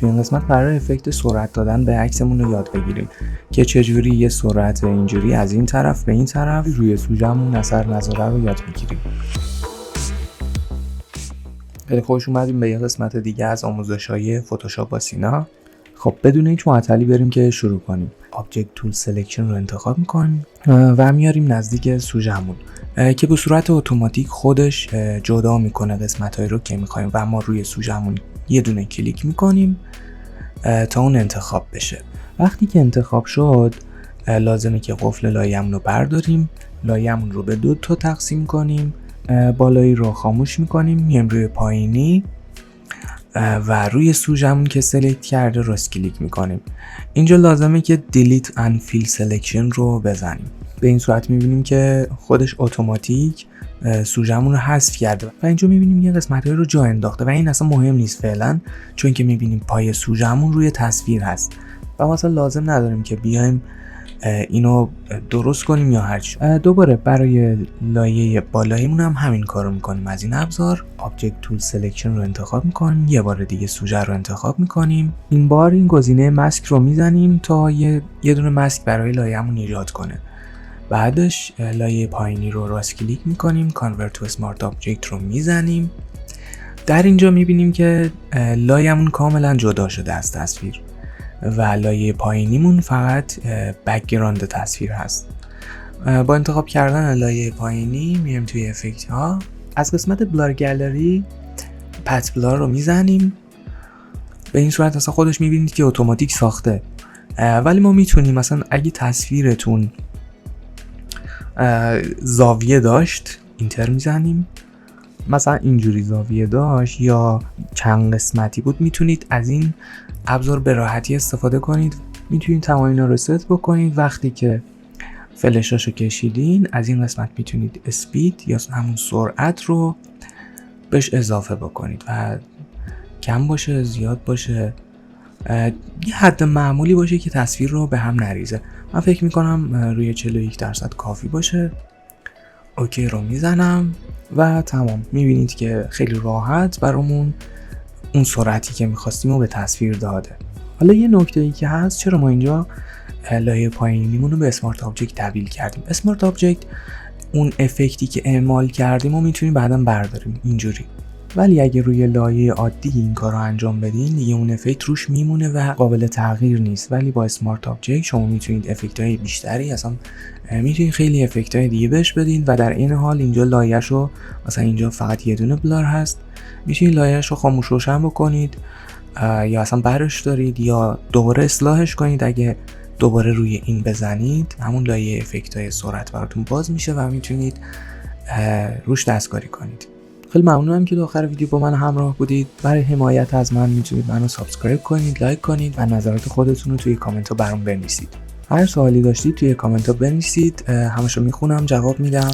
توی این قسمت قرار افکت سرعت دادن به عکسمون رو یاد بگیریم که چجوری یه سرعت اینجوری از این طرف به این طرف روی سوژه‌مون اثر نذاره رو یاد بگیریم. خیلی خوش اومدیم به یه قسمت دیگه از آموزش‌های فتوشاپ با سینا. خب بدون هیچ معطلی بریم که شروع کنیم. Object Tool Selection رو انتخاب می‌کنیم و میاریم نزدیک سوژه‌مون که به صورت اتوماتیک خودش جدا میکنه قسمت‌هایی رو که می‌خوایم و ما روی سوژه‌مون یه دونه کلیک می‌کنیم تا اون انتخاب بشه. وقتی که انتخاب شد لازمه که قفل لایه‌مون رو برداریم، لایه‌مون رو به 2 تا تقسیم کنیم، بالایی رو خاموش می‌کنیم، میایم روی پایینی و روی سوژه‌مون که سلکت کرده راست کلیک می‌کنیم. اینجا لازمه که Delete and Fill Selection رو بزنیم. به این صورت می‌بینیم که خودش اتوماتیک سوژه‌مون رو حذف کرده و اینجا می‌بینیم یه قسمت‌هایی رو جا انداخته و این اصلا مهم نیست فعلا، چون که می‌بینیم پای سوژه‌مون روی تصویر هست و مثلا لازم نداریم که بیایم اینو درست کنیم یا هرچی. دوباره برای لایه بالاییمون هم همین کارو میکنیم. از این ابزار Object Tool Selection رو انتخاب میکنیم، یه بار دیگه سوژه رو انتخاب میکنیم، این بار این گزینه ماسک رو میزنیم تا یه دونه ماسک برای لایه‌مون ایجاد کنه. بعدش لایه پایینی رو راست کلیک میکنیم، Convert to Smart Object رو میزنیم. در اینجا میبینیم که لایه‌مون کاملا جدا شده از تصویر و لایه پایینیمون فقط بک‌گراند تصویر هست. با انتخاب کردن لایه پایینی میایم توی افکت ها، از قسمت بلار گالری پت بلار رو میزنیم. به این صورت اصلا خودش میبینید که اتوماتیک ساخته، ولی ما میتونیم مثلا اگه تصویرتون زاویه داشت اینتر میزنیم، مثلا اینجوری زاویه داشت یا چند قسمتی بود، میتونید از این ابزار به راحتی استفاده کنید. میتونید تمام اینا رو ست بکنید. وقتی که فلشاشو کشیدین از این قسمت میتونید اسپید یا همون سرعت رو بهش اضافه بکنید و کم باشه زیاد باشه، یه حد معمولی باشه که تصویر رو به هم نریزه. من فکر میکنم روی 41% کافی باشه. اوکی رو میزنم و تمام. میبینید که خیلی راحت برامون اون سرعتی که میخواستیم رو به تصویر داده. حالا یه نکته‌ای که هست، چرا ما اینجا لایه پایینیمون رو به اسمارت آبجکت تبدیل کردیم؟ اسمارت آبجکت اون افکتی که اعمال کردیم رو میتونیم بعداً برداریم اینجوری، ولی اگه روی لایه عادی این کار رو انجام بدین دیگه اون افکت روش میمونه و قابل تغییر نیست. ولی با اسمارت آبجکت شما میتونید افکت‌های بیشتری، اصلا میتونید خیلی افکت‌های دیگه بهش بدین و در این حال اینجا لایه‌شو مثلا اینجا فقط یه دونه بلار هست، میتونید لایه‌شو خاموش روشن بکنید یا اصلا برش دارید یا دوباره اصلاحش کنید. اگه دوباره روی این بزنید همون لایه افکت‌های سرعت براتون باز میشه و میتونید روش دستکاری کنید. خیلی ممنونم که تا آخر ویدیو با من همراه بودید. برای حمایت از من میتونید منو سابسکرایب کنید، لایک کنید و نظرات خودتون رو توی کامنت ها برام بنویسید. هر سوالی داشتید توی کامنت ها بنویسید، همشو میخونم، جواب میدم.